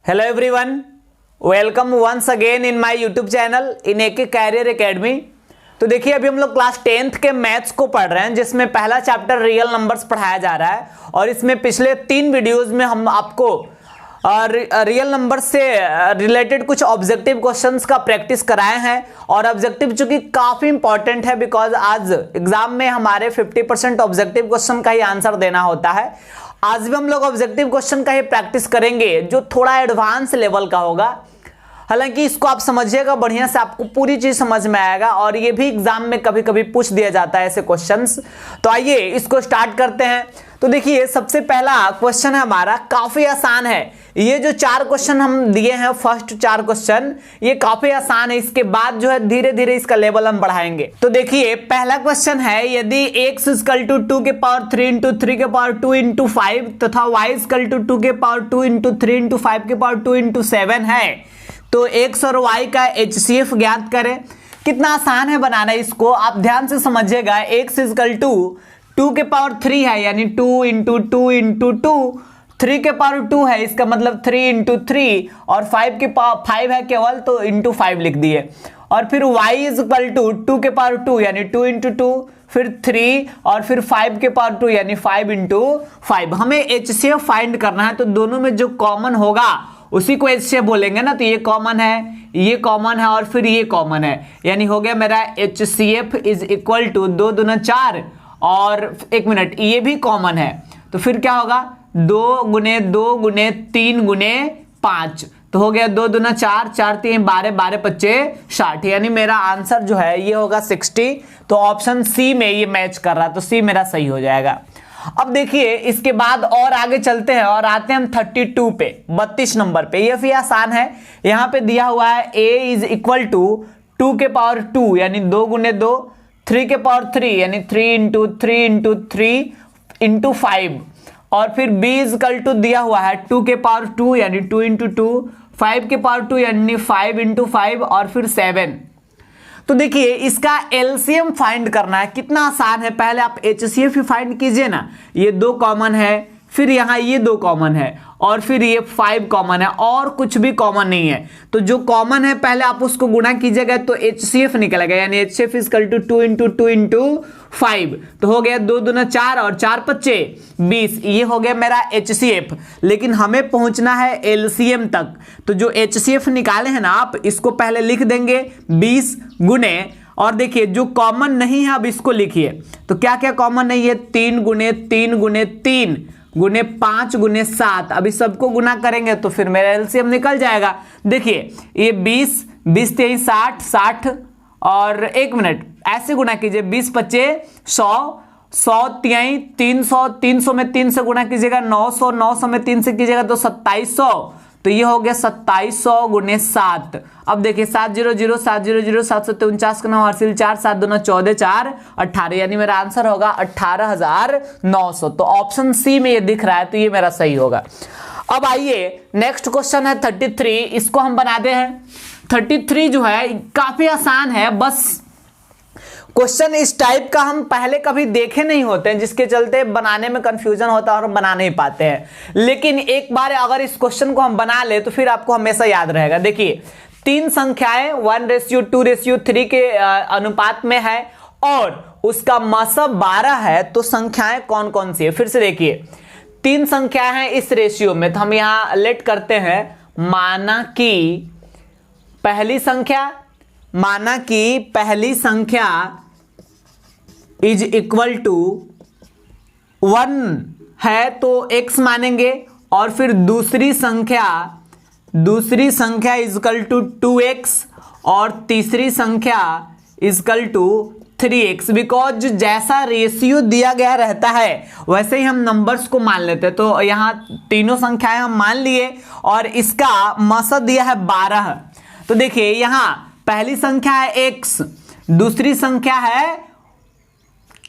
Hello everyone, welcome once again in my YouTube channel in एक career academy. तो देखिए, अभी हम लोग क्लास 10th के मैथ्स को पढ़ रहे हैं, जिसमें पहला चैप्टर रियल नंबर्स पढ़ाया जा रहा है। और इसमें पिछले 3 वीडियोस में हम आपको रियल नंबर से रिलेटेड कुछ ऑब्जेक्टिव क्वेश्चंस का प्रैक्टिस कराए हैं। और ऑब्जेक्टिव चूंकि काफी इंपॉर्टेंट है, बिकॉज आज एग्जाम में हमारे 50% ऑब्जेक्टिव क्वेश्चन का ही आंसर देना होता है। आज भी हम लोग ऑब्जेक्टिव क्वेश्चन का ही प्रैक्टिस करेंगे, जो थोड़ा एडवांस लेवल का होगा। हालांकि इसको आप समझिएगा बढ़िया से, आपको पूरी चीज समझ में आएगा। और ये भी एग्जाम में कभी कभी पूछ दिया जाता है ऐसे क्वेश्चंस। तो आइए इसको स्टार्ट करते हैं। तो देखिए, सबसे पहला क्वेश्चन है हमारा, काफी आसान है। ये जो 4 क्वेश्चन हम दिए हैं, फर्स्ट 4 क्वेश्चन, ये काफी आसान है। इसके बाद जो है धीरे धीरे इसका लेवल हम बढ़ाएंगे। तो देखिए, पहला क्वेश्चन है, यदि x = 2 के पावर 3 × 3 के पावर 2 × 5 तथा y = 2 के पावर 2 × 3 × 5 के पावर 2 × 7 है, तो x और y का HCF ज्ञात करें। कितना आसान है बनाना इसको, आप ध्यान से समझिएगा। x = 2 के पावर 3 है, यानी 2 × 2 × 2, 3 के पावर 2 है, इसका मतलब 3 × 3, और 5 के पावर 5 है केवल, तो × 5 लिख दिए। और फिर y = 2 के पावर 2, यानी 2 × 2, फिर 3, और फिर 5 के पावर 2, यानी 5 × 5। हमें HCF फाइंड करना है, तो दोनों में जो कॉमन होगा उसी को HCF बोलेंगे ना। तो ये कॉमन है, ये कॉमन है, और फिर ये कॉमन है, यानी हो गया मेरा HCF = 2 दूना 4, और 1 मिनट, ये भी कॉमन है। तो फिर क्या होगा, 2 × 2 × 3 × 5, तो हो गया 2 दूना 4, 4 3 12, 12 25 60, यानी मेरा आंसर जो है ये होगा 60। तो ऑप्शन सी में ये मैच कर रहा है, तो सी मेरा सही हो जाएगा। अब देखिए, इसके बाद और आगे चलते हैं और आते हैं हम 32 पे, 32 नंबर पे। ये भी आसान है। यहां पे दिया हुआ है a = 2 के पावर 2, यानी 2 × 2, 3 के पावर 3, यानी 3 × 3 × 3 × 5, और फिर b = दिया हुआ है 2 के पावर 2, यानी 2 × 2, 5 के पावर 2, यानी 5 × 5, और फिर 7। तो देखिए, इसका एलसीएम फाइंड करना है। कितना आसान है, पहले आप HCF ही फाइंड कीजिए ना। ये 2 कॉमन है, फिर यहाँ ये 2 कॉमन है, और फिर ये 5 कॉमन है, और कुछ भी कॉमन नहीं है। तो जो कॉमन है पहले आप उसको गुणा कीजिएगा, तो HCF निकलेगा, यानी HCF = 2 × 2 × 5, तो हो गया 2 दूना 4, और 4 25 20, ये हो गया मेरा HCF। लेकिन हमें पहुंचना है LCM तक। तो जो HCF निकाले हैं ना आप, इसको पहले लिख देंगे 20 गुने, और देखिए जो कॉमन नहीं है अब इसको लिखिए। तो क्या क्या कॉमन नहीं है, 3 × 3 × 3 गुने 5 गुने 7। अभी सबको गुना करेंगे तो फिर मेरा एलसीएम निकल जाएगा। देखिए, ये 20 20 23 60 60, और 1 मिनट, ऐसे गुना कीजिए, 20 25 100 100 3 300, 300 में 3 से गुना कीजिएगा, 900 900 में 3 से कीजिएगा तो 2700। तो ये हो गया 2700 × 7। अब देखिए, 7 0 0 7 0 0 749 का 9 हासिल 4 7 2 14 4 18, यानी मेरा आंसर होगा 18,900। तो ऑप्शन सी में ये दिख रहा है, तो ये मेरा सही होगा। अब आइए, नेक्स्ट क्वेश्चन है 33, इसको हम बनाते हैं। 33 जो है काफी आसान है, बस क्वेश्चन इस टाइप का हम पहले कभी देखे नहीं होते हैं, जिसके चलते बनाने में कंफ्यूजन होता है और बना नहीं पाते हैं। लेकिन एक बार अगर इस क्वेश्चन को हम बना ले तो फिर आपको हमेशा याद रहेगा। देखिए, 3 संख्याएं 1:2:3 के अनुपात में है, और उसका मसब 12 है, तो संख्याएं कौन कौन सी है। फिर से देखिए, 3 संख्याएं हैं इस रेशियो में, तो हम यहां लेट करते हैं, माना कि पहली संख्या इज इक्वल टू 1 है, तो x मानेंगे। और फिर दूसरी संख्या इज इक्वल टू 2x, और तीसरी संख्या is equal to 3x। Because जैसा रेशियो दिया गया रहता है वैसे ही हम नंबर्स को मान लेते हैं। तो यहाँ तीनों संख्याएं हम मान लिए, और इसका मसद दिया है 12। तो देखिए, यहाँ पहली संख्या है x, दूसरी संख्या है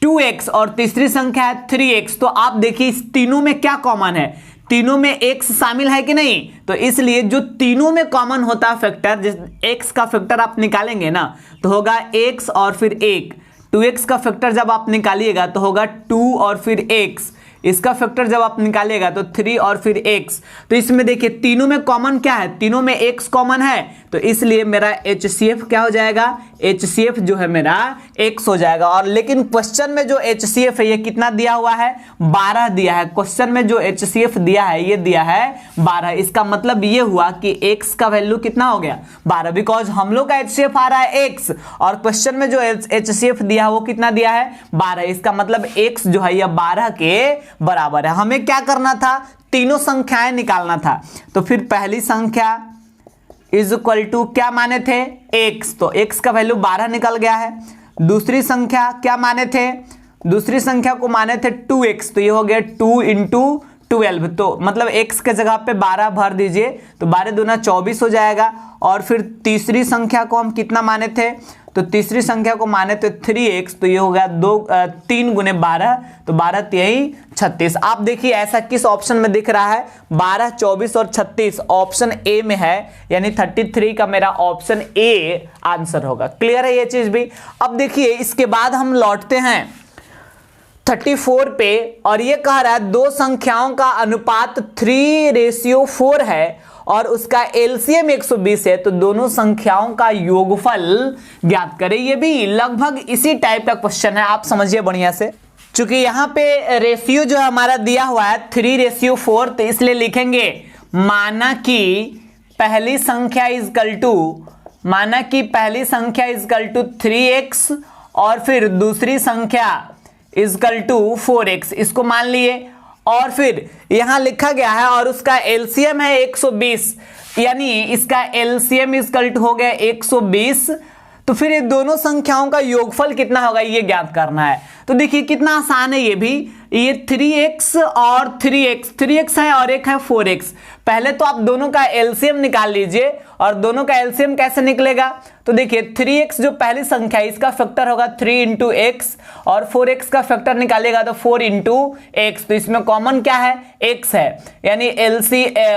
2x, और तीसरी संख्या है 3x। तो आप देखिए, इस तीनों में क्या कॉमन है, तीनों में x शामिल है कि नहीं। तो इसलिए जो तीनों में कॉमन होता है फैक्टर, जिस x का फैक्टर आप निकालेंगे ना, तो होगा x और फिर 1। 2x का फैक्टर जब आप निकालिएगा तो होगा 2 और फिर x। इसका फैक्टर जब आप निकालिएगा तो 3 और फिर x, तो इसमें देखिए तीनों में कॉमन क्या है, तीनों में x कॉमन है, तो इसलिए मेरा HCF क्या हो जाएगा, HCF जो है मेरा x हो जाएगा। और लेकिन क्वेश्चन में जो HCF है ये कितना दिया हुआ है, 12 दिया है। क्वेश्चन में जो HCF दिया है ये दिया है 12। इसका मतलब ये हुआ कि x का वैल्यू कितना हो गया, 12, बिकॉज हम लोग का HCF आ रहा है x और क्वेश्चन में जो HCF दिया है वो कितना दिया है, 12। इसका मतलब x जो है ये 12 के बराबर है। हमें क्या करना था, तीनों संख्याएं निकालना था। तो फिर पहली संख्या इज इक्वल टू क्या माने थे, x, तो x का वैल्यू 12 निकल गया है। दूसरी संख्या क्या माने थे, दूसरी संख्या को माने थे 2x, तो ये हो गया 2 इंटू 12, तो मतलब x के जगह पे 12 भर दीजिए, तो 12 दूना 24 हो जाएगा। और फिर तीसरी संख्या को हम कितना माने थे, तो तीसरी संख्या को माने थे 3x, तो ये हो गया 3 गुने 12, तो 12 3 36। आप देखिए ऐसा किस ऑप्शन में दिख रहा है, 12, 24 और 36 ऑप्शन ए में है, यानी 33 का मेरा ऑप्शन ए आंसर होगा। क्लियर है ये चीज भी। अब देखिए इसके बाद हम लौटते हैं 34 पे, और ये कह रहा है दो संख्याओं का अनुपात 3:4 है और उसका एलसीएम 120 है, तो दोनों संख्याओं का योगफल ज्ञात करें। ये भी लगभग इसी टाइप का क्वेश्चन है, आप समझिए बढ़िया से। चूंकि यहाँ पे रेशियो जो हमारा दिया हुआ है 3:4, तो इसलिए लिखेंगे माना कि पहली संख्या इजकल टू, माना कि पहली संख्या इजकल टू 3x और फिर दूसरी संख्या इजकल टू 4x, इसको मान लिए। और फिर यहां लिखा गया है और उसका एलसीएम है 120, यानी इसका एलसीएम इजकल टू हो गया 120, तो फिर ये दोनों संख्याओं का योगफल कितना होगा ये ज्ञात करना है। तो देखिए कितना आसान है ये भी, ये 3x और 3x है और एक है 4x। पहले तो आप दोनों का एलसीएम निकाल लीजिए, और दोनों का एलसीएम कैसे निकलेगा, तो देखिए 3x जो पहली संख्या है इसका फैक्टर होगा 3 इंटू एक्स, और 4x का फैक्टर निकालेगा तो 4 इंटू एक्स, तो इसमें कॉमन क्या है, x है, यानी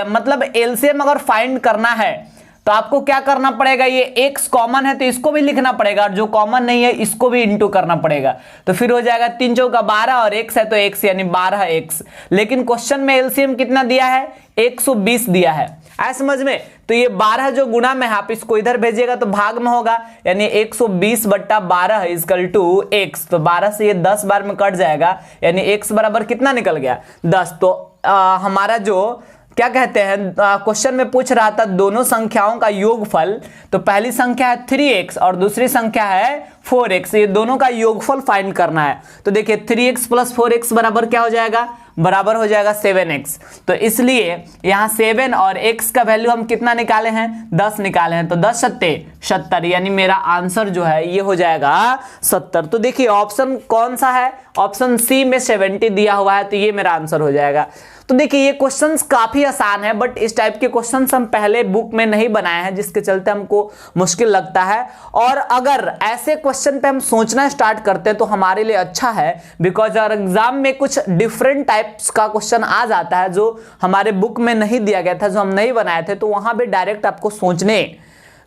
मतलब एलसीएम अगर फाइंड करना है तो आपको क्या करना पड़ेगा, ये x कॉमन है तो इसको भी लिखना पड़ेगा, और जो कॉमन नहीं है इसको भी इंटू करना पड़ेगा, तो फिर हो जाएगा 3 चौका 12 और x है तो x यानी 12x। लेकिन क्वेश्चन में एलसीएम कितना दिया है, 120 दिया है, आया समझ में। तो ये 12 जो गुणा में है आप इसको इधर भेजिएगा तो भाग में होगा, यानी 120/12 इजकल टू x, तो 12 से ये 10 बार में कट जाएगा, यानी x बराबर कितना निकल गया, 10। तो हमारा जो क्या कहते हैं क्वेश्चन में पूछ रहा था दोनों संख्याओं का योगफल, तो पहली संख्या है 3x और दूसरी संख्या है 4x, ये दोनों का योगफल फाइंड करना है। तो देखिए 3x प्लस 4x बराबर क्या हो जाएगा, बराबर हो जाएगा 7x। तो इसलिए यहाँ 7 और x का वैल्यू हम कितना निकाले हैं, 10 निकाले हैं, तो 10 सत्ते 70, यानी मेरा आंसर जो है ये हो जाएगा 70। तो देखिए ऑप्शन कौन सा है, ऑप्शन सी में 70 दिया हुआ है, तो ये मेरा आंसर हो जाएगा। तो देखिए ये क्वेश्चंस काफी आसान है, बट इस टाइप के क्वेश्चंस हम पहले बुक में नहीं बनाए हैं, जिसके चलते हमको मुश्किल लगता है। और अगर ऐसे क्वेश्चन पे हम सोचना स्टार्ट करते हैं तो हमारे लिए अच्छा है, बिकॉज अगर एग्जाम में कुछ डिफरेंट टाइप्स का क्वेश्चन आ जाता है जो हमारे बुक में नहीं दिया गया था, जो हम नहीं बनाए थे, तो वहां पे डायरेक्ट आपको सोचने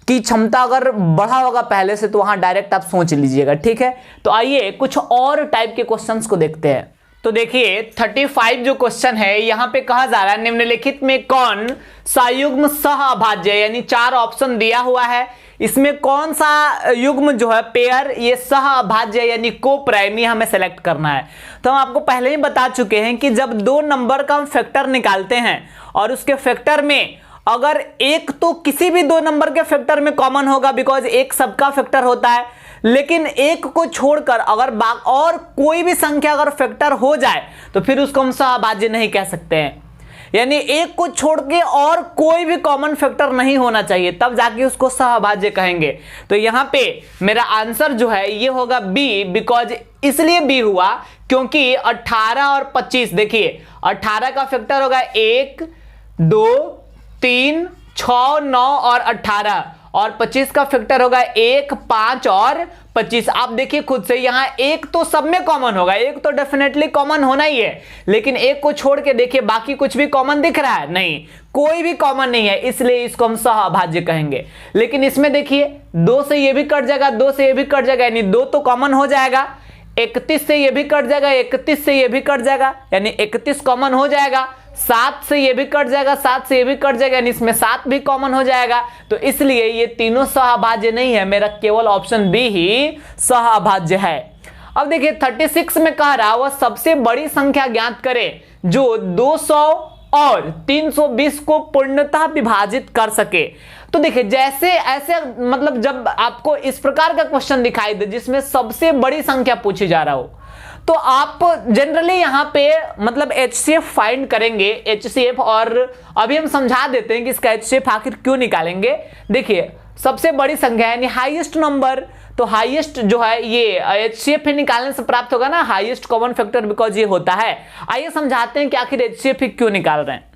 की क्षमता अगर बढ़ा होगा पहले से, तो वहां डायरेक्ट आप सोच लीजिएगा, ठीक है। तो आइए कुछ और टाइप के क्वेश्चंस को देखते हैं। तो देखिए 35 जो क्वेश्चन है यहाँ पे कहा जा रहा है निम्नलिखित में कौन सयुग्म सहअभाज्य, यानी 4 ऑप्शन दिया हुआ है, इसमें कौन सा युग्म जो है पेयर ये सहअभाज्य यानी कोप्राइम हमें सेलेक्ट करना है। तो हम आपको पहले ही बता चुके हैं कि जब 2 नंबर का हम फैक्टर निकालते हैं और उसके फैक्टर में अगर एक तो किसी भी 2 नंबर के फैक्टर में कॉमन होगा, बिकॉज एक सबका फैक्टर होता है, लेकिन एक को छोड़कर अगर और कोई भी संख्या अगर फैक्टर हो जाए तो फिर उसको हम सहअभाज्य नहीं कह सकते हैं, यानी एक को छोड़ के और कोई भी कॉमन फैक्टर नहीं होना चाहिए, तब जाके उसको सहअभाज्य कहेंगे। तो यहां पे मेरा आंसर जो है ये होगा बी, बिकॉज इसलिए बी हुआ क्योंकि 18 और 25, देखिए 18 का फैक्टर होगा 1 2 3 6 9 और 18, और 25 का फैक्टर होगा 1 5 और 25। आप देखिए खुद से, यहां एक तो सब में कॉमन होगा, एक तो डेफिनेटली कॉमन होना ही है, लेकिन एक को छोड़ के देखिए बाकी कुछ भी कॉमन दिख रहा है, नहीं कोई भी कॉमन नहीं है, इसलिए इसको हम सहअभाज्य कहेंगे। लेकिन इसमें देखिए 2 से ये भी कट जाएगा, 2 से ये भी कट जाएगा, यानी 2 तो कॉमन हो जाएगा, 31 से ये भी कट जाएगा, 31 से ये भी कट जाएगा, यानी 31 कॉमन हो जाएगा। 7 से ये भी कट जाएगा, 7 से ये भी कट जाएगा, यानी इसमें 7 भी कॉमन हो जाएगा। तो इसलिए ये तीनों सहअभाज्य नहीं है, मेरा केवल ऑप्शन बी ही सहअभाज्य है। अब देखिए 36 में कह रहा वह सबसे बड़ी संख्या ज्ञात करे जो 200 और 320 को पूर्णतः विभाजित कर सके। तो देखिए जैसे ऐसे मतलब जब आपको इस प्रकार का क्वेश्चन दिखाई दे जिसमें सबसे बड़ी संख्या पूछी जा रहा हो, तो आप जनरली यहां पे मतलब HCF फाइंड करेंगे, HCF, और अभी हम समझा देते हैं कि इसका HCF आखिर क्यों निकालेंगे। देखिए सबसे बड़ी संख्या यानी हाईएस्ट नंबर, तो हाईएस्ट जो है ये HCF ही निकालने से प्राप्त होगा ना, हाईएस्ट कॉमन फैक्टर, बिकॉज ये होता है। आइए समझाते हैं कि आखिर HCF ही क्यों निकाल रहे हैं।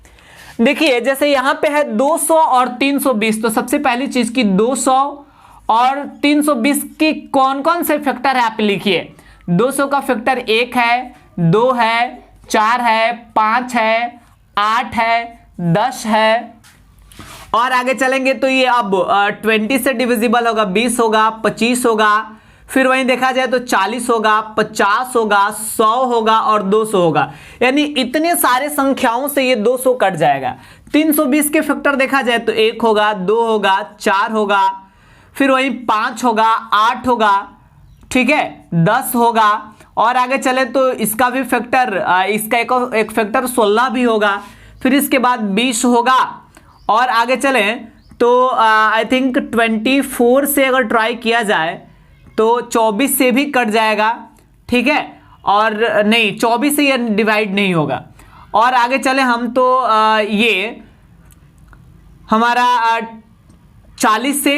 देखिए जैसे यहां पे है 200 और 320, तो सबसे पहली चीज की 200 और 320 की कौन कौन से फैक्टर है आप लिखिए। 200 का फैक्टर 1 है, 2 है, 4 है, 5 है, 8 है, 10 है, और आगे चलेंगे तो ये अब 20 से डिविजिबल होगा, 20 होगा, 25 होगा, फिर वहीं देखा जाए तो 40 होगा, 50 होगा, 100 होगा और 200 होगा, यानी इतने सारे संख्याओं से ये 200 कट जाएगा। 320 के फैक्टर देखा जाए तो 1 होगा, 2 होगा, 4 होगा, फिर वहीं 5 होगा, 8 होगा, ठीक है, 10 होगा, और आगे चले तो इसका भी फैक्टर, इसका एक फैक्टर 16 भी होगा, फिर इसके बाद 20 होगा, और आगे चले तो आई थिंक 24 से अगर ट्राई किया जाए तो 24 से भी कट जाएगा, ठीक है, और नहीं 24 से ये डिवाइड नहीं होगा। और आगे चले हम तो ये हमारा 40 से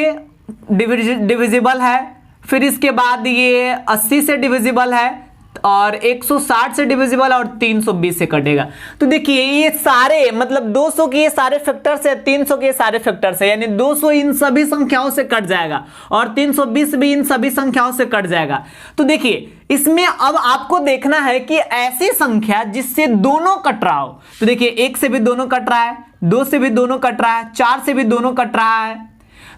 डिविजिबल है, फिर इसके बाद ये 80 से डिविजिबल है, और 160 से डिविजिबल, और 320 से कटेगा। तो देखिए ये सारे मतलब 200 के ये सारे फैक्टर्स है, 300 के ये सारे फैक्टर्स है, यानी 200 इन सभी संख्याओं से कट जाएगा और 320 भी इन सभी संख्याओं से कट जाएगा। तो देखिए इसमें अब आपको देखना है कि ऐसी संख्या जिससे दोनों कट रहा हो। तो देखिए 1 से भी दोनों कट रहा है, 2 से भी दोनों कट रहा है, 4 से भी दोनों कट रहा है।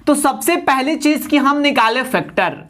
तो सबसे पहली चीज की हम निकाले फैक्टर,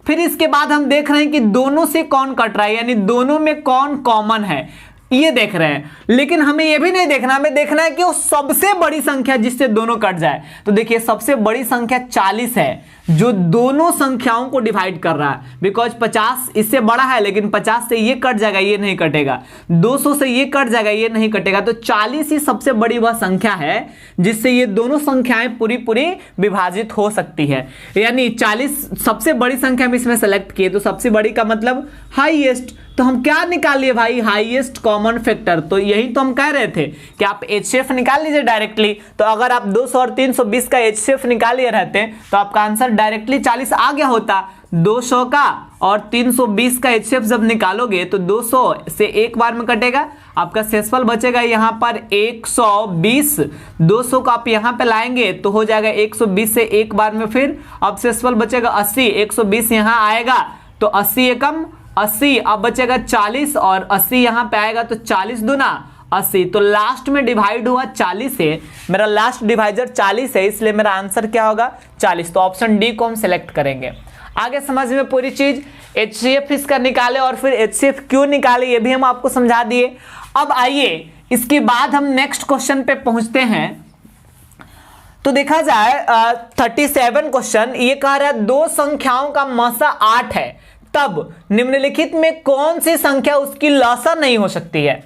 फिर इसके बाद हम देख रहे हैं कि दोनों से कौन कट रहा है, यानी दोनों में कौन कॉमन है, ये देख रहे हैं। लेकिन हमें ये भी नहीं देखना, हमें देखना है कि वो सबसे बड़ी संख्या जिससे दोनों कट जाए। तो देखिए सबसे बड़ी संख्या 40 है जो दोनों संख्याओं को डिवाइड कर रहा है, बिकॉज 50 इससे बड़ा है, लेकिन 50 से ये कट जाएगा, ये नहीं कटेगा, 200 से ये कट जाएगा, ये नहीं कटेगा। तो 40 ही सबसे बड़ी वह संख्या है जिससे ये दोनों संख्याएं पूरी पूरी विभाजित हो सकती है, यानी 40 सबसे बड़ी संख्या हम इसमें सेलेक्ट किए। तो सबसे बड़ी का मतलब हाईएस्ट, तो हम क्या निकाल लिए भाई, हाईएस्ट कॉमन फैक्टर। तो यही तो हम कह रहे थे कि आप HCF निकाल लीजिए डायरेक्टली। तो अगर आप 200 और 320 का HCF निकाल लिए रहते तो आपका आंसर डायरेक्टली 40 आ गया होता। 200 का और 320 का HCF जब निकालोगे तो 200 से एक बार में कटेगा, आपका शेषफल बचेगा यहाँ पर 120। 200 का आप यहाँ पे लाएंगे तो हो जाएगा 120 से एक बार में, फिर अब शेषफल बचेगा 80। 120 यहाँ आएगा तो 80 एकम 80, अब बचेगा 40 और 80 यहाँ पे आएगा तो 40 दूना 80। तो लास्ट में डिवाइड हुआ 40 से, मेरा लास्ट डिवाइजर 40 है, इसलिए मेरा आंसर क्या होगा 40। तो ऑप्शन डी को हम सिलेक्ट करेंगे। आगे समझ में पूरी चीज, HCF इसका निकाले और फिर HCF क्यों निकाले ये भी हम आपको समझा दिए। अब आइए इसके बाद हम नेक्स्ट क्वेश्चन पे पहुंचते हैं। तो देखा जाए 37 क्वेश्चन, ये कह रहा है दो संख्याओं का मसा 8 है, तब निम्नलिखित में कौन सी संख्या उसकी लसा नहीं हो सकती है।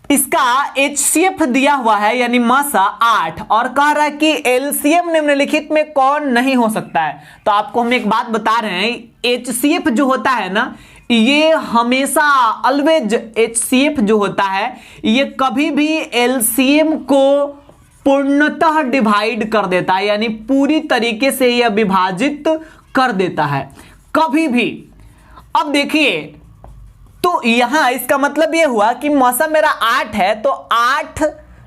इसका HCF दिया हुआ है यानी मसा 8, और कह रहा है कि LCM निम्नलिखित में कौन नहीं हो सकता है। तो आपको हम एक बात बता रहे हैं, HCF जो होता है ना, ये हमेशा ऑलवेज HCF जो होता है ये कभी भी LCM को पूर्णतः डिवाइड कर देता है, यानी पूरी तरीके से यह विभाजित कर देता है कभी भी। अब देखिए तो यहां इसका मतलब यह हुआ कि मौसम मेरा 8 है, तो 8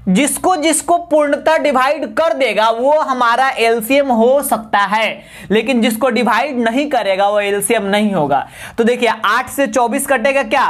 जिसको जिसको पूर्णतः डिवाइड कर देगा वो हमारा LCM हो सकता है, लेकिन जिसको डिवाइड नहीं करेगा वो LCM नहीं होगा। तो देखिए 8 से 24 कटेगा, क्या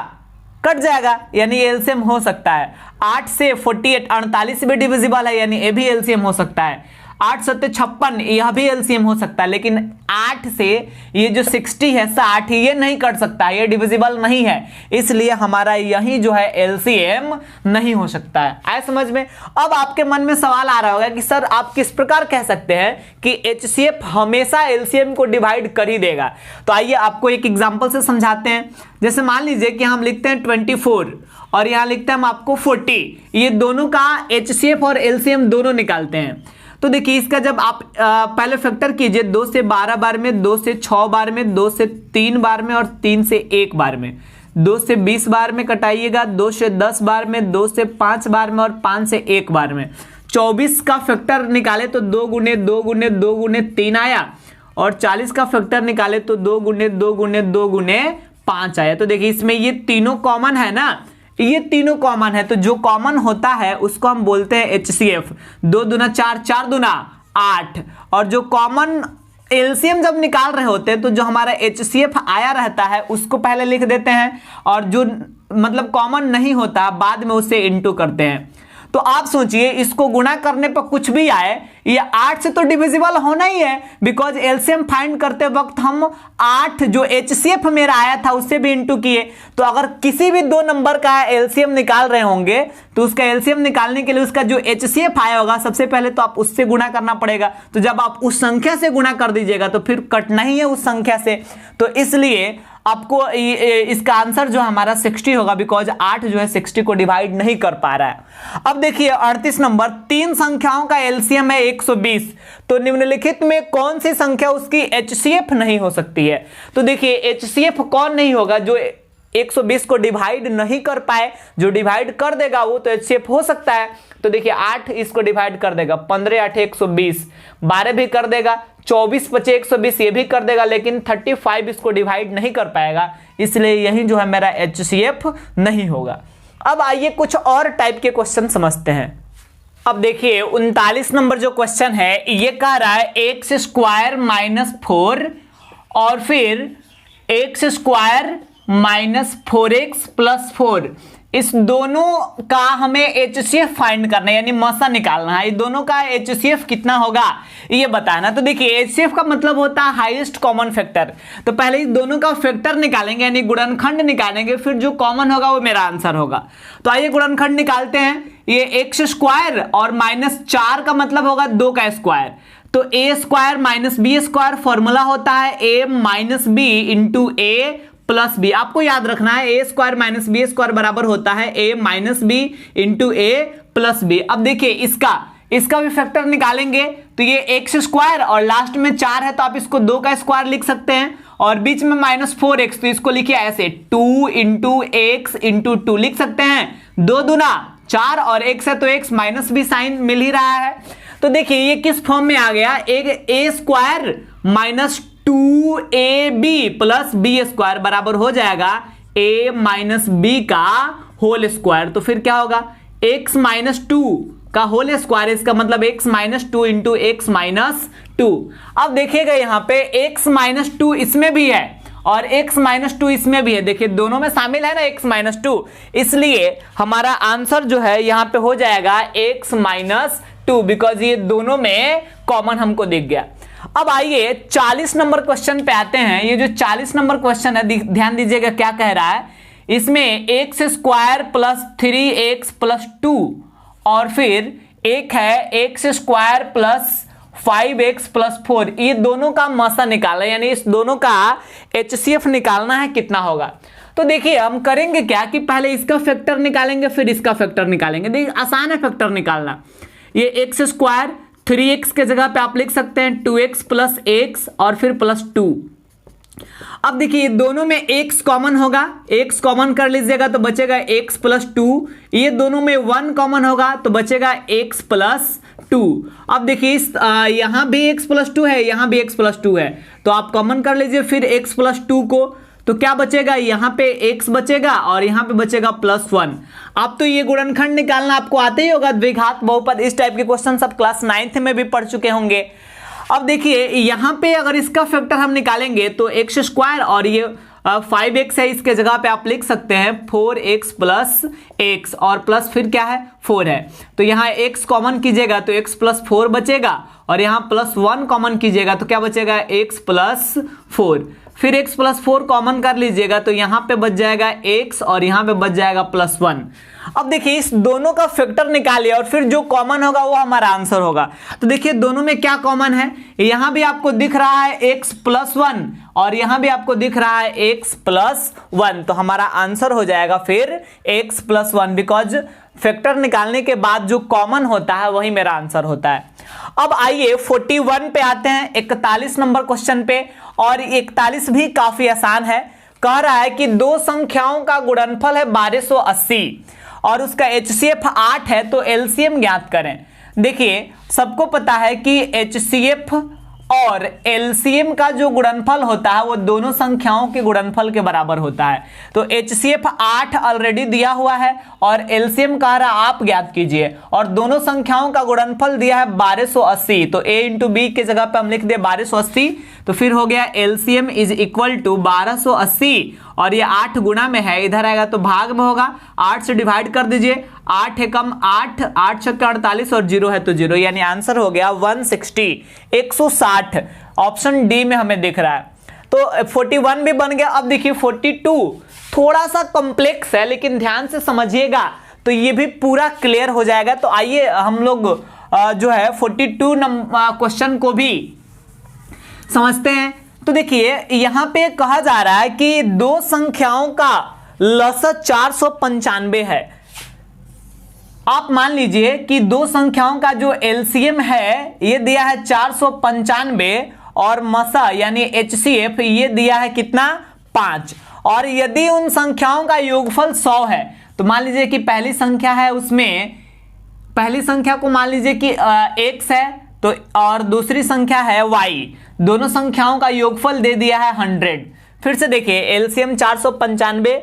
कट जाएगा, यानी LCM हो सकता है। 8 से 48 48 भी डिविजिबल है, यानी ये भी LCM हो सकता है। 8 सत्ते 56, यह भी एलसीएम हो सकता है, लेकिन 8 से ये जो 60 है 60, ये नहीं कट सकता, ये डिविजिबल नहीं है, इसलिए हमारा यही जो है एलसीएम नहीं हो सकता है। आए समझ में? अब आपके मन में सवाल आ रहा होगा कि सर आप किस प्रकार कह सकते हैं कि एचसीएफ हमेशा एलसीएम को डिवाइड कर ही देगा। तो आइए आपको एक एग्जांपल से समझाते हैं। जैसे मान लीजिए कि हम लिखते हैं 24 और यहां लिखते हैं हम आपको 40, ये दोनों का एचसीएफ और एलसीएम दोनों निकालते हैं। तो देखिए इसका जब आप पहले फैक्टर कीजिए, 2 से 12 बार में, 2 से 6 बार में, 2 से 3 बार में और 3 से 1 बार में, 2 से 20 बार में कटाइएगा, 2 से 10 बार में, 2 से 5 बार में और 5 से 1 बार में। 24 का फैक्टर निकाले तो 2 गुने 2 गुने 2 गुने 3 आया, और 40 का फैक्टर निकाले तो 2 गुने 2 गुने 2 गुने 5 आया। तो देखिए इसमें ये तीनों कॉमन है ना, ये तीनों कॉमन है, तो जो कॉमन होता है उसको हम बोलते हैं एचसीएफ। 2 दूना 4, 4 दूना 8, और जो कॉमन एलसीएम जब निकाल रहे होते हैं तो जो हमारा एचसीएफ आया रहता है उसको पहले लिख देते हैं, और जो मतलब कॉमन नहीं होता बाद में उससे इनटू करते हैं। तो आप सोचिए इसको गुणा करने पर कुछ भी आए, ये 8 से तो डिविजिबल होना ही है, बिकॉज एलसीएम फाइंड करते वक्त हम 8 जो एचसीएफ मेरा आया था उससे भी इनटू किए। तो अगर किसी भी दो नंबर का एलसीएम निकाल रहे होंगे तो उसका एलसीएम निकालने के लिए उसका जो एचसीएफ आया होगा सबसे पहले तो आप उससे गुणा करना पड़ेगा। तो जब आप उस संख्या से गुणा कर दीजिएगा तो फिर कटना ही है उस संख्या से, तो इसलिए आपको इसका आंसर जो हमारा 60 होगा, बिकॉज 8 जो है 60 को डिवाइड नहीं कर पा रहा है। अब देखिए 38 नंबर, 3 संख्याओं का एलसीएम है 120, तो निम्नलिखित में कौन सी संख्या उसकी एचसीएफ नहीं हो सकती है। तो देखिए एचसीएफ कौन नहीं होगा, जो 120 को डिवाइड नहीं कर पाए, जो डिवाइड कर देगा वो तो एचसीएफ हो सकता है। तो देखिए 8 इसको डिवाइड कर देगा, 15 8 120, 12 भी कर देगा, 24 5 120 ये भी कर देगा, लेकिन 35 इसको डिवाइड नहीं कर पाएगा, इसलिए यही जो है मेरा एचसीएफ नहीं होगा। अब आइए कुछ और टाइप के क्वेश्चन समझते हैं। अब देखिए 39 नंबर जो क्वेश्चन है ये कह रहा है एक्स स्क्वायर -4 और फिर एक्स स्क्वायर -4x + 4, इस दोनों का हमें एचसीएफ फाइंड करना है, यानी मसा निकालना है। ये दोनों का एचसीएफ कितना होगा ये बताना। तो देखिए एचसीएफ का मतलब होता है हाईएस्ट कॉमन फैक्टर। तो पहले इस दोनों का फैक्टर निकालेंगे, यानी गुणनखंड निकालेंगे, फिर जो कॉमन होगा वो मेरा आंसर होगा। तो आइए गुणनखंड निकालते हैं। ये एक्स स्क्वायर और -4 का मतलब होगा 2 का स्क्वायर, तो a square -b square formula होता है a - b into a plus b. आपको याद रखना है a स्क्वायर -b स्क्वायर बराबर होता है a - b into a plus b. अब देखिए इसका भी फैक्टर निकालेंगे, तो ये एक्स स्क्वायर और लास्ट में 4 है तो आप इसको 2 का स्क्वायर लिख सकते हैं, और बीच में -4x तो इसको लिखिए ऐसे 2 इंटू एक्स इंटू 2 लिख सकते हैं। 2 दूना 4 और x है तो x माइनस भी साइन मिल ही रहा है। तो देखिए ये किस फॉर्म में आ गया, एक a square -2ab plus b square बराबर हो जाएगा a - b का होल स्क्वायर। तो फिर क्या होगा, x - 2 का होल स्क्वायर, इसका मतलब x - 2 इंटू x - 2। अब देखिएगा यहाँ पे x - 2 इसमें भी है और x - 2 इसमें भी है, देखिए दोनों में शामिल है ना x - 2, इसलिए हमारा आंसर जो है यहाँ पे हो जाएगा x - 2, बिकॉज ये दोनों में कॉमन हमको दिख गया। अब आइए 40 नंबर क्वेश्चन पे आते हैं। ये जो 40 नंबर क्वेश्चन है ध्यान दीजिएगा क्या कह रहा है, इसमें एक्स स्क्वायर प्लस 3x + 2 और फिर एक है एक्स स्क्वायर प्लस 5x + 4, ये दोनों का मसा निकाला, यानी इस दोनों का एचसीएफ निकालना है कितना होगा। तो देखिए हम करेंगे क्या कि पहले इसका फैक्टर निकालेंगे फिर इसका फैक्टर निकालेंगे। देखिए आसान है फैक्टर निकालना। ये एक्स स्क्वायर 3x के जगह पे आप लिख सकते हैं 2x + x और फिर +2। अब देखिए दोनों में x कॉमन होगा, x कॉमन कर लीजिएगा तो बचेगा x + 2, ये दोनों में 1 कॉमन होगा तो बचेगा x + 2। अब देखिए यहां भी x + 2 है, यहां भी x + 2 है, तो आप कॉमन कर लीजिए फिर x + 2 को, तो क्या बचेगा, यहाँ पे x बचेगा और यहाँ पे बचेगा +1। अब तो ये गुणनखंड निकालना आपको आते ही होगा, द्विघात बहुपद, इस टाइप के क्वेश्चन सब क्लास 9th में भी पढ़ चुके होंगे। अब देखिए यहाँ पे अगर इसका फैक्टर हम निकालेंगे तो एक्स स्क्वायर और ये 5x है, इसके जगह पे आप लिख सकते हैं 4x प्लस x और प्लस फिर क्या है 4 है। तो यहाँ x कॉमन कीजिएगा तो x प्लस 4 बचेगा और यहाँ प्लस 1 कॉमन कीजिएगा तो क्या बचेगा x प्लस 4। फिर x प्लस 4 कॉमन कर लीजिएगा तो यहाँ पे बच जाएगा x और यहाँ पे बच जाएगा प्लस 1। अब देखिए इस दोनों का फैक्टर निकालिए और फिर जो कॉमन होगा वो हमारा आंसर होगा। तो देखिए दोनों में क्या कॉमन है, यहाँ भी आपको दिख रहा है x प्लस 1 और यहाँ भी आपको दिख रहा है x प्लस 1। तो हमारा आंसर हो जाएगा फिर x प्लस 1, बिकॉज फैक्टर निकालने के बाद जो कॉमन होता है वही मेरा आंसर होता है। अब आइए 41 पे आते हैं, 41 नंबर क्वेश्चन पे। और 41 भी काफी आसान है। कह रहा है कि दो संख्याओं का गुणनफल है 1280 और उसका HCF 8 है, तो LCM ज्ञात करें। देखिए सबको पता है कि HCF और LCM का जो गुणनफल होता है वो दोनों संख्याओं के गुणनफल के बराबर होता है। तो HCF 8 ऑलरेडी दिया हुआ है और LCM कह रहा है आप ज्ञात कीजिए, और दोनों संख्याओं का गुणनफल दिया है 1280। तो A इंटू बी के जगह पे हम लिख दे 1280, तो फिर हो गया LCM इज इक्वल टू 1280 और ये 8 गुना में है, इधर आएगा तो भाग में होगा, 8 से डिवाइड कर दीजिए, 8 है कम 8, 8 छक्का 48 और 0 है तो 0, यानी आंसर हो गया 160, 160। ऑप्शन डी में हमें दिख रहा है। तो 41 भी बन गया। अब देखिए 42 थोड़ा सा कॉम्प्लेक्स है, लेकिन ध्यान से समझिएगा तो ये भी पूरा क्लियर हो जाएगा। तो आइए हम लोग जो है 42 क्वेश्चन को भी समझते हैं। तो देखिए यहां पे कहा जा रहा है कि दो संख्याओं का लसत 495 है। आप मान लीजिए कि दो संख्याओं का जो LCM है ये दिया है 495 और मसा यानी HCF ये दिया है कितना 5। और यदि उन संख्याओं का योगफल 100 है, तो मान लीजिए कि पहली संख्या है, उसमें पहली संख्या को मान लीजिए कि x है तो, और दूसरी संख्या है y, दोनों संख्याओं का योगफल दे दिया है 100। फिर से देखिए LCM 495,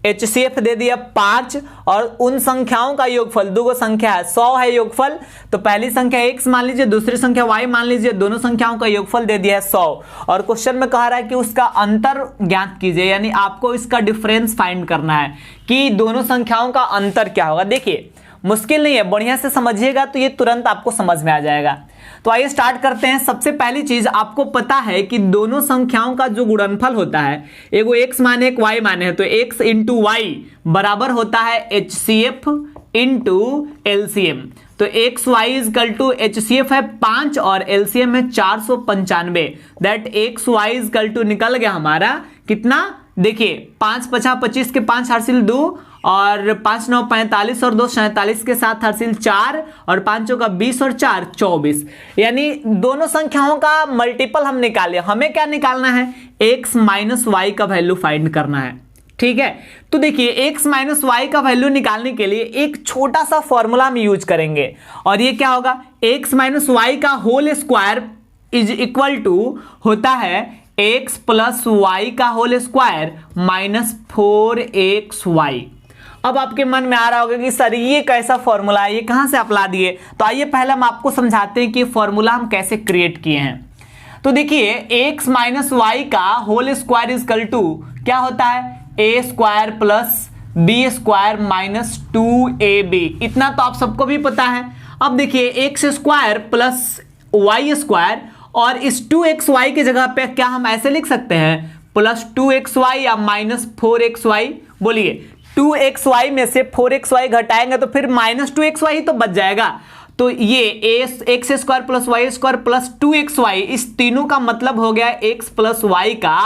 HCF दे दिया 5 और उन संख्याओं का योगफल, दो संख्या है 100 है योगफल, तो पहली संख्या x मान लीजिए, दूसरी संख्या y मान लीजिए, दोनों संख्याओं का योगफल दे दिया है 100 और क्वेश्चन में कह रहा है कि उसका अंतर ज्ञात कीजिए, यानी आपको इसका डिफरेंस फाइंड करना है कि दोनों संख्याओं का अंतर क्या होगा। देखिए मुश्किल नहीं है, बढ़िया से समझिएगा तो ये तुरंत आपको समझ में आ जाएगा। तो आइए स्टार्ट करते हैं। सबसे पहली चीज आपको पता है कि दोनों संख्याओं का जो गुणनफल होता है, एगो x माने एक y माने है, तो x इंटू वाई बराबर होता है HCF इंटू LCM। तो x y is equal to HCF है 5 और LCM है 495, that x y is equal to निकल गया हमारा कितना, देखिए 5 5 25 के 5 हासिल 2 और 5 9 45 और 2 47 के साथ हासिल 4 और 5 का 20 और 4 24, यानी दोनों संख्याओं का मल्टीपल हम निकाले। हमें क्या निकालना है, x माइनस वाई का वैल्यू फाइंड करना है। ठीक है, तो देखिए x माइनस वाई का वैल्यू निकालने के लिए एक छोटा सा फॉर्मूला हम यूज करेंगे और ये क्या होगा, x माइनस वाई का whole square is equal to होता है x प्लस वाई का होल स्क्वायर माइनस 4xy। अब आपके मन में आ रहा होगा कि सर ये कैसा फॉर्मूला है, ये कहां से आप ला दिए। तो आइए पहले हम आपको समझाते हैं कि फॉर्मूला हम कैसे क्रिएट किए हैं। तो देखिए x माइनस वाई का होल स्क्वायर इजकल टू क्या होता है, a square plus b square minus 2ab। इतना तो आप सबको भी पता है। अब देखिए x square plus y square, और इस 2xy की जगह पे क्या हम ऐसे लिख सकते हैं, प्लस 2xy या माइनस 4xy। बोलिए 2xy में से 4xy घटाएंगे तो फिर माइनस 2xy ही तो बच जाएगा। तो ये x square plus y square plus 2xy, इस तीनों का मतलब हो गया x प्लस वाई का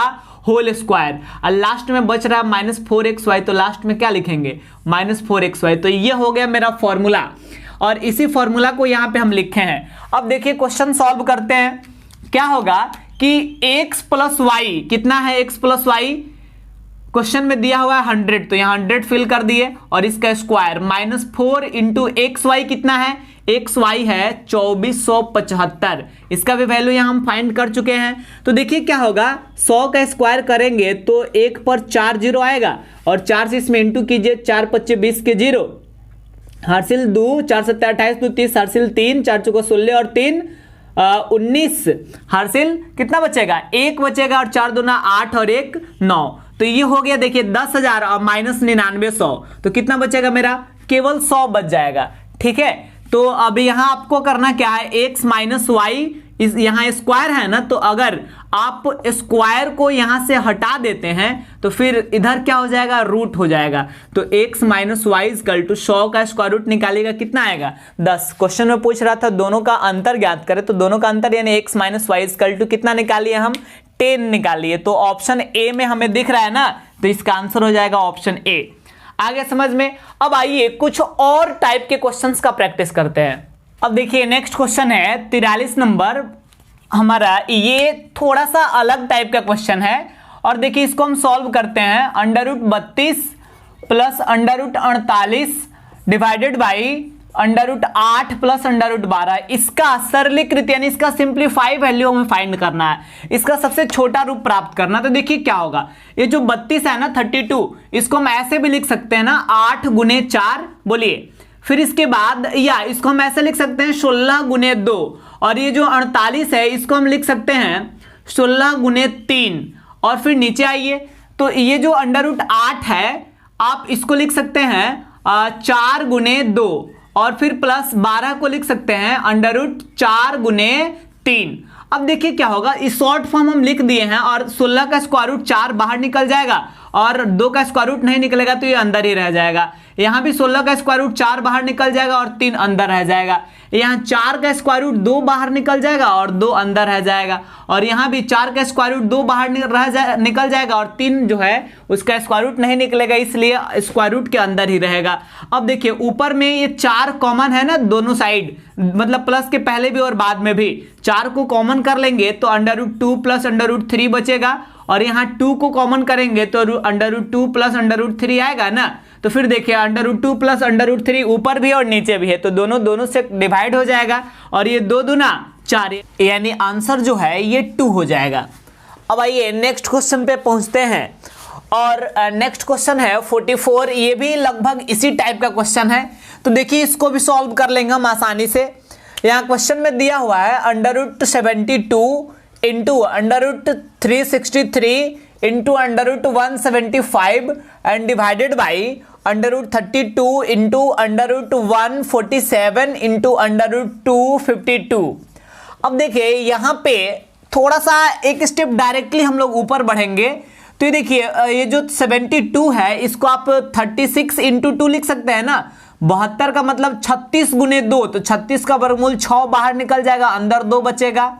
होल स्क्वायर, और लास्ट में बच रहा है माइनस 4xy, तो लास्ट में क्या लिखेंगे, माइनस 4xy। तो ये हो गया मेरा फॉर्मूला और इसी फॉर्मूला को यहाँ पे हम लिखे हैं। अब देखिए क्वेश्चन सॉल्व करते हैं। क्या होगा कि x प्लस वाई कितना है, x प्लस वाई क्वेश्चन में दिया हुआ है 100, तो यहाँ 100 फिल कर दिए और इसका square minus 4 into x y कितना है, एक्स वाई है 2475, इसका भी वैल्यू यहाँ हम फाइंड कर चुके हैं। तो देखिए क्या होगा, 100 का स्क्वायर करेंगे तो 1 पर 4 जीरो आएगा और 4 से इसमें इंटू कीजिए, 4 25 20 के जीरो, हासिल 2, 4 7 28 2 30, हासिल 3, 4 चौको 16 और 3 19, हासिल कितना बचेगा, 1 बचेगा और 4 दूना 8 और 1 9। तो ये हो गया देखिए 10,000 और माइनस 9900, तो कितना बचेगा मेरा, केवल 100 बच जाएगा। ठीक है, तो अब यहाँ आपको करना क्या है, x माइनस वाई, इस यहाँ स्क्वायर है ना, तो अगर आप स्क्वायर को यहां से हटा देते हैं तो फिर इधर क्या हो जाएगा, रूट हो जाएगा। तो x minus y equal to 100 का स्क्वायर रूट निकालिएगा, कितना आएगा 10। क्वेश्चन में पूछ रहा था दोनों का अंतर ज्ञात करें, तो दोनों का अंतर यानी x minus y equal to कितना निकालिए हम, 10 निकालिए। तो ऑप्शन ए में हमें दिख रहा है ना, तो इसका आंसर हो जाएगा ऑप्शन ए। आगे समझ में। अब आइए कुछ और टाइप के क्वेश्चंस का प्रैक्टिस करते हैं। अब देखिए नेक्स्ट क्वेश्चन है 43 नंबर हमारा, ये थोड़ा सा अलग टाइप का क्वेश्चन है और देखिए इसको हम सॉल्व करते हैं। Under root 32 plus under root 48 divided by under root 8 plus under root 12, इसका सरलीकृत यानी इसका सिंप्लीफाई वैल्यू हमें फाइंड करना है, इसका सबसे छोटा रूप प्राप्त करना। तो देखिए क्या होगा, ये जो 32 है ना 32, इसको हम ऐसे भी लिख सकते हैं ना 8 गुने 4, बोलिए। फिर इसके बाद या इसको हम ऐसे लिख सकते हैं 16 गुने 2, और ये जो 48 है इसको हम लिख सकते हैं 16 गुने 3। और फिर नीचे आइए, तो ये जो अंडर रूट 8 है आप इसको लिख सकते हैं 4 गुने 2, और फिर प्लस 12 को लिख सकते हैं अंडर रूट 4 गुने 3। अब देखिए क्या होगा, इस शॉर्ट फॉर्म हम लिख दिए हैं और 16 का स्क्वायर रूट 4 बाहर निकल जाएगा और 2 का स्क्वायर रूट नहीं निकलेगा तो ये अंदर ही रह जाएगा। यहाँ भी 16 का स्क्वायर रूट 4 बाहर निकल जाएगा और 3 अंदर रह जाएगा। यहाँ 4 का स्क्वायर रूट 2 बाहर निकल जाएगा और 2 अंदर रह जाएगा, और यहाँ भी 4 का स्क्वायर रूट 2 बाहर निकल जाएगा और 3 जो है उसका स्क्वायर रूट नहीं निकलेगा, इसलिए स्क्वायर रूट के अंदर ही रहेगा। अब देखिए ऊपर में ये 4 कॉमन है ना दोनों साइड, मतलब प्लस के पहले भी और बाद में भी 4 को कॉमन कर लेंगे तो under root 2 plus under root 3 बचेगा, और यहाँ 2 को कॉमन करेंगे तो under root 2 plus under root 3 आएगा ना। तो फिर देखिए under root 2 plus under root 3 ऊपर भी और नीचे भी है, तो दोनों से डिवाइड हो जाएगा और ये 2 दूना 4, यानी आंसर जो है ये 2 हो जाएगा। अब आइए नेक्स्ट क्वेश्चन पे पहुंचते हैं, और नेक्स्ट क्वेश्चन है 44, ये भी लगभग इसी टाइप का क्वेश्चन है। तो देखिए इसको भी सॉल्व कर लेंगे हम आसानी से। यहाँ क्वेश्चन में दिया हुआ है under root 72 into under root 363 into under root 175 and divided by under root 32 into under root 147 into under root 252। अब देखिए यहाँ पे थोड़ा सा एक स्टेप डायरेक्टली हम लोग ऊपर बढ़ेंगे। तो ये देखिए ये जो 72 है इसको आप 36 इंटू 2 लिख सकते हैं ना। 72 का मतलब 36 गुने 2, तो 36 का वर्गमूल 6 बाहर निकल जाएगा, अंदर 2 बचेगा।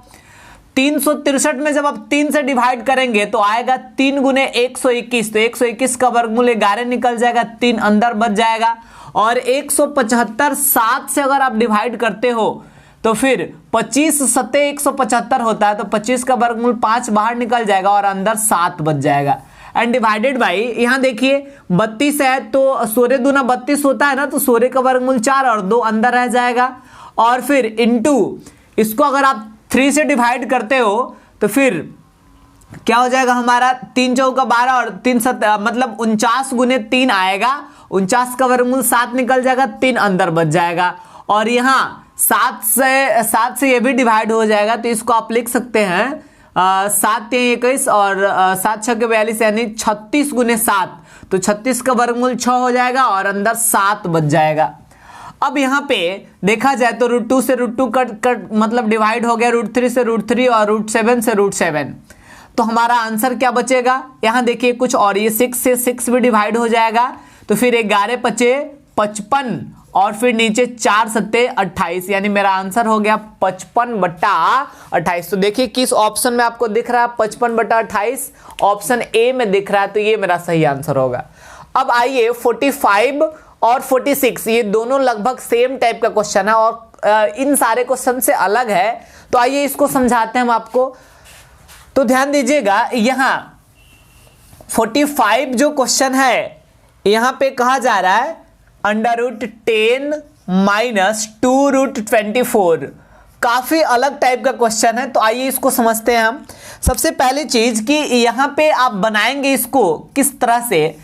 363 में जब आप 3 से डिवाइड करेंगे तो आएगा 3 गुने 121, तो 121 का वर्गमूल 11 निकल जाएगा, 3 अंदर बच जाएगा। और 175 7 से अगर आप डिवाइड करते हो तो फिर 25 सत्ते 175 होता है, तो 25 का वर्गमूल 5 बाहर निकल जाएगा और अंदर 7 बच जाएगा। एंड डिवाइडेड बाई यहाँ देखिए 32 है तो 16 दूना 32 होता है ना, तो 16 का वर्गमूल 4 और 2 अंदर रह जाएगा। और फिर इंटू इसको अगर आप 3 से डिवाइड करते हो तो फिर क्या हो जाएगा हमारा 3 चौका 12 और 3 7 मतलब 49 गुने 3 आएगा, 49 का वर्गमूल 7 निकल जाएगा, 3 अंदर बच जाएगा। और यहाँ 7 से ये भी डिवाइड हो जाएगा, तो इसको आप लिख सकते हैं 7 या 21 और 7 6 के 42 यानी 36 गुने 7, तो 36 का वर्गमूल 6 हो जाएगा और अंदर 7 बच जाएगा। अब यहाँ पे देखा जाए तो रूट 2 से रूट 2 कट मतलब डिवाइड हो गया, रूट 3 से रूट 3 और रूट 7 से रूट 7, तो हमारा आंसर क्या बचेगा। यहाँ देखिए कुछ और, ये 6 से 6 भी डिवाइड हो जाएगा, तो फिर 11 पचे 55 और फिर नीचे 4 सत्ते 28, यानी मेरा आंसर हो गया 55/28। तो देखिए किस ऑप्शन में आपको दिख रहा है 55/28, ऑप्शन ए में दिख रहा है, तो ये मेरा सही आंसर होगा। अब आइए 45 और 46, ये दोनों लगभग सेम टाइप का क्वेश्चन है और इन सारे क्वेश्चन से अलग है, तो आइए इसको समझाते हैं हम आपको। तो ध्यान दीजिएगा, यहाँ 45 जो क्वेश्चन है यहाँ पे कहा जा रहा है अंडर रूट 10 माइनस 2 रूट 24, काफी अलग टाइप का क्वेश्चन है। तो आइए इसको समझते हैं हम। सबसे पहली चीज कि यहाँ पे आप बनाएंगे इसको किस तरह से,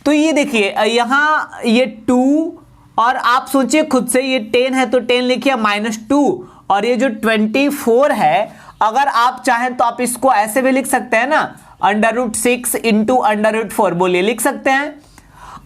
तो ये देखिए यहाँ ये 2 और आप सोचिए खुद से, ये 10 है तो 10 लिखिए -2, और ये जो 24 है अगर आप चाहें तो आप इसको ऐसे भी लिख सकते हैं ना √6 इंटू √4। बोलिए, लिख सकते हैं।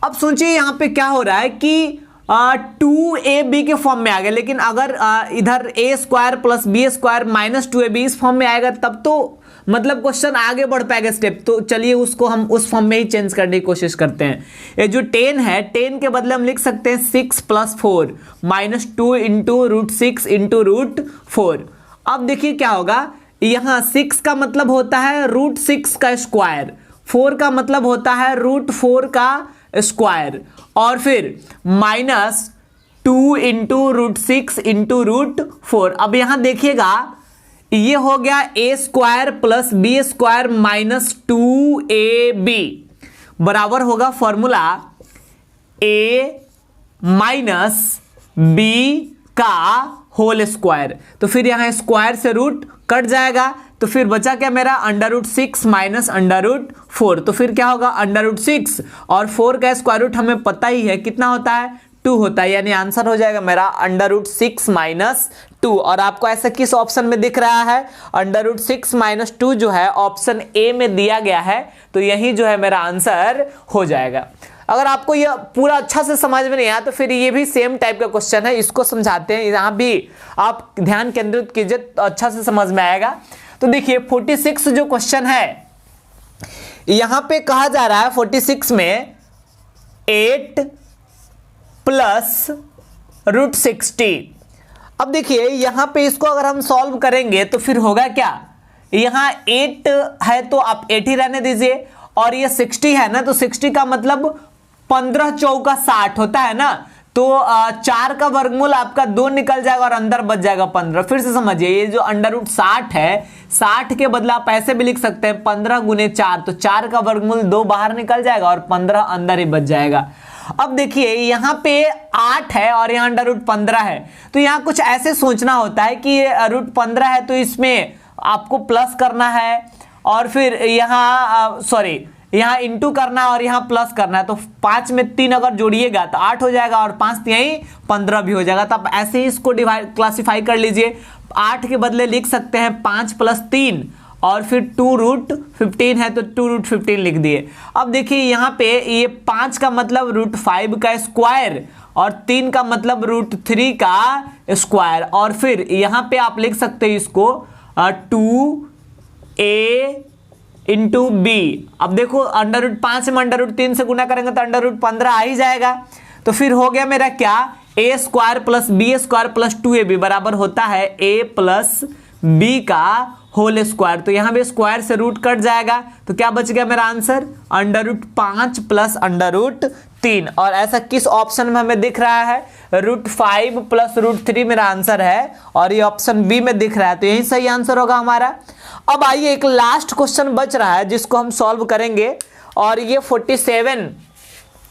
अब सोचिए यहां पे क्या हो रहा है कि 2ab के फॉर्म में आ गया, लेकिन अगर इधर a² plus b² minus 2ab इस फॉर्म में आएगा तब तो मतलब क्वेश्चन आगे बढ़ पाएगा स्टेप। तो चलिए उसको हम उस फॉर्म में ही चेंज करने की कोशिश करते हैं। ये जो 10 है, 10 के बदले हम लिख सकते हैं 6 + 4 माइनस 2 इंटू √6 इंटू √4। अब देखिए क्या होगा, यहां 6 का मतलब होता है √6 का स्क्वायर, 4 का मतलब होता है √4 का स्क्वायर, और फिर माइनस 2 इंटू √6 इंटू √4। अब यहां देखिएगा ये हो गया a² plus b² minus 2ab बराबर होगा फॉर्मूला a माइनस b का होल स्क्वायर। तो फिर यहां स्क्वायर से रूट कट जाएगा, तो फिर बचा क्या मेरा √6 माइनस √4। तो फिर क्या होगा √6 और 4 का स्क्वायर रूट हमें पता ही है कितना होता है, 2 होता है, यानी आंसर हो जाएगा मेरा √6 माइनस 2। और आपको ऐसा किस ऑप्शन में दिख रहा है, √6 माइनस 2 जो है ऑप्शन ए में दिया गया है, तो यही जो है मेरा आंसर हो जाएगा। अगर आपको यह पूरा अच्छा से समझ में नहीं आया तो फिर ये भी सेम टाइप का क्वेश्चन है, इसको समझाते हैं, यहां भी आप ध्यान केंद्रित कीजिए तो अच्छा से समझ में आएगा। तो देखिए 46 जो क्वेश्चन है, यहां पे कहा जा रहा है 46 में 8 प्लस √60। अब देखिए यहां पे इसको अगर हम सॉल्व करेंगे तो फिर होगा क्या, यहां 8 है तो आप 8 ही रहने दीजिए, और ये 60 है ना, तो 60 का मतलब 15 चौका 60 होता है ना, तो 4 का वर्गमूल आपका 2 निकल जाएगा और अंदर बच जाएगा 15। फिर से समझिए, ये जो √60 है, 60 के बदला आप ऐसे भी लिख सकते हैं 15 × 4, तो 4 का वर्गमूल 2 बाहर निकल जाएगा और 15 अंदर ही बच जाएगा। अब देखिए यहां पे 8 है और यहां √15 है, तो यहां कुछ ऐसे सोचना होता है कि √15 है तो इसमें आपको प्लस करना है, और फिर यहाँ इंटू करना है और यहाँ प्लस करना है, तो 5 में 3 अगर जोड़िएगा तो 8 हो जाएगा और 5 यही 15 भी हो जाएगा। तो आप ऐसे ही इसको क्लासिफाई कर लीजिए। 8 के बदले लिख सकते हैं 5 + 3 और फिर 2√15 है तो 2√15 लिख दिए। अब देखिए यहाँ पे ये 5 का मतलब √5 का स्क्वायर और 3 का मतलब √3 का स्क्वायर, और फिर यहाँ पे आप लिख सकते हैं इसको 2a इंटू b। अब देखो √5 में √3 से गुना करेंगे तो √15 आ ही जाएगा। तो फिर हो गया मेरा क्या, a² plus b² plus 2ab बराबर होता है a प्लस b का होल स्क्वायर। तो यहां भी स्क्वायर से रूट कट जाएगा, तो क्या बच गया मेरा आंसर √5 प्लस √3। और ऐसा किस ऑप्शन में हमें दिख रहा है, √5 प्लस √3 मेरा आंसर है, और ये ऑप्शन बी में दिख रहा है, तो यही सही आंसर होगा हमारा। अब आइए एक लास्ट क्वेश्चन बच रहा है जिसको हम सॉल्व करेंगे, और ये 47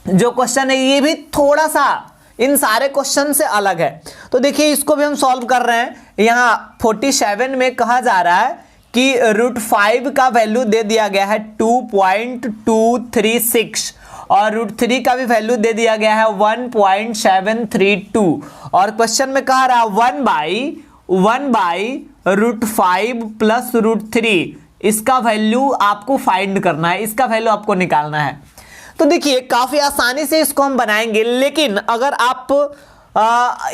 जो क्वेश्चन है ये भी थोड़ा सा इन सारे क्वेश्चन से अलग है। तो देखिए इसको भी हम सॉल्व कर रहे हैं। यहाँ 47 में कहा जा रहा है कि √5 का वैल्यू दे दिया गया है 2.236 और √3 का भी वैल्यू दे दिया गया है 1.732, और क्वेश्चन में कहा रहा 1/√5 प्लस √3, इसका वैल्यू आपको फाइंड करना है, इसका वैल्यू आपको निकालना है। तो देखिए काफी आसानी से इसको हम बनाएंगे, लेकिन अगर आप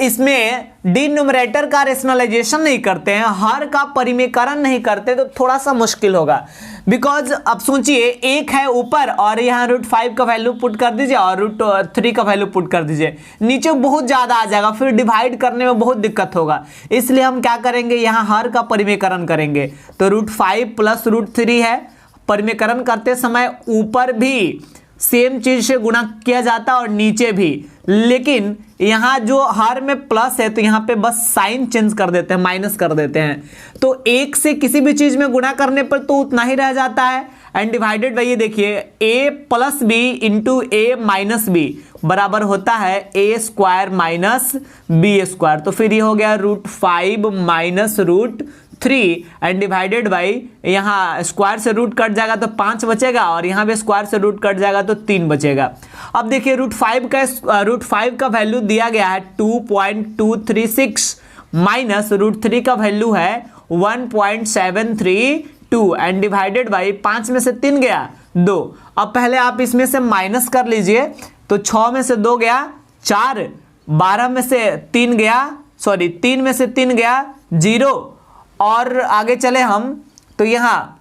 इसमें डिनोमिनेटर का रेशनलाइजेशन नहीं करते हैं, हर का परिमेयकरण नहीं करते, तो थोड़ा सा मुश्किल होगा। बिकॉज अब सोचिए एक है ऊपर और यहाँ √5 का वैल्यू पुट कर दीजिए और √3 का वैल्यू पुट कर दीजिए, नीचे बहुत ज्यादा आ जाएगा, फिर डिवाइड करने में बहुत दिक्कत होगा। इसलिए हम क्या करेंगे, यहाँ हर का परिमेयकरण करेंगे। तो √5 प्लस √3 है, परिमेयकरण करते समय ऊपर भी सेम चीज से गुणा किया जाता है और नीचे भी, लेकिन यहां जो हर में प्लस है तो यहां पे बस साइन चेंज कर देते हैं, माइनस कर देते हैं। तो एक से किसी भी चीज में गुणा करने पर तो उतना ही रह जाता है, एंड डिवाइडेड बाई ये देखिए a plus b into a minus b बराबर होता है a² माइनस b²। तो फिर ये हो गया √5 माइनस √3 एंड डिवाइडेड बाई, यहाँ स्क्वायर से रूट कट जाएगा तो 5 बचेगा और यहाँ भी स्क्वायर से रूट कट जाएगा तो 3 बचेगा। अब देखिए √5 का वैल्यू दिया गया है 2.236 माइनस √3 का वैल्यू है 1.732। 2 एंड डिवाइडेड बाई 5 में से 3 गया 2। अब पहले आप इसमें से माइनस कर लीजिए, तो 6 में से 2 गया 4, 12 में से 3 गया, सॉरी 3 में से 3 गया 0, और आगे चले हम तो यहाँ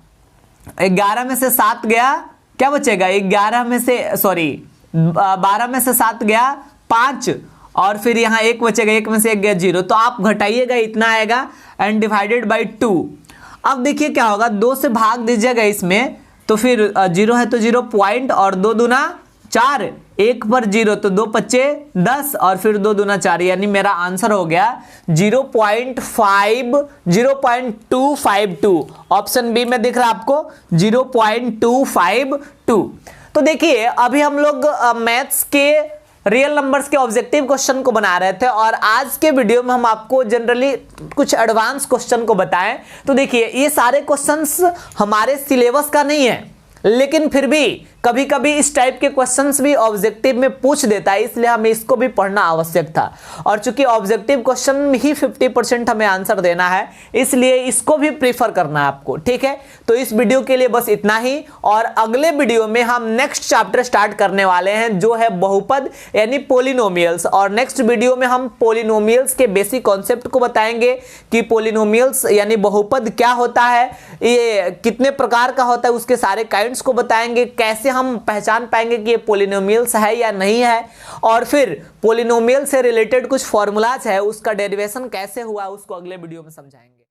11 में से 7 गया, क्या बचेगा 11 में से, सॉरी 12 में से 7 गया 5, और फिर यहाँ 1 बचेगा, 1 में से 1 गया 0, तो आप घटाइएगा इतना आएगा एंड डिवाइडेड बाई 2। अब देखिए क्या होगा, 2 से भाग दीजिएगा इसमें, तो फिर 0 है तो 0 पॉइंट, और 2 दूना 4, 1 पर 0 तो 2 पच्चे 10, और फिर 2 दूना 4, यानी मेरा आंसर हो गया 0.252। ऑप्शन बी में दिख रहा है आपको 0.252। तो देखिए अभी हम लोग मैथ्स के रियल नंबर्स के ऑब्जेक्टिव क्वेश्चन को बना रहे थे, और आज के वीडियो में हम आपको जनरली कुछ एडवांस क्वेश्चन को बताएं। तो देखिए ये सारे क्वेश्चंस हमारे सिलेबस का नहीं है, लेकिन फिर भी कभी कभी इस टाइप के क्वेश्चंस भी ऑब्जेक्टिव में पूछ देता है, इसलिए हमें इसको भी पढ़ना आवश्यक था। और चूंकि ऑब्जेक्टिव क्वेश्चन में ही 50% हमें आंसर देना है, इसलिए इसको भी प्रीफर करना है आपको, ठीक है। तो इस वीडियो के लिए बस इतना ही, और अगले वीडियो में हम नेक्स्ट चैप्टर स्टार्ट करने वाले हैं जो है बहुपद यानी पोलिनोमियल्स। और नेक्स्ट वीडियो में हम पोलिनोमियल्स के बेसिक कॉन्सेप्ट को बताएंगे कि पोलिनोमियल्स यानी बहुपद क्या होता है, ये कितने प्रकार का होता है, उसके सारे काइंड्स को बताएंगे, कैसे हम पहचान पाएंगे कि ये पोलिनोमियल्स है या नहीं है, और फिर पोलिनोमियल से रिलेटेड कुछ फॉर्मूलाज है उसका डेरिवेशन कैसे हुआ उसको अगले वीडियो में समझाएंगे।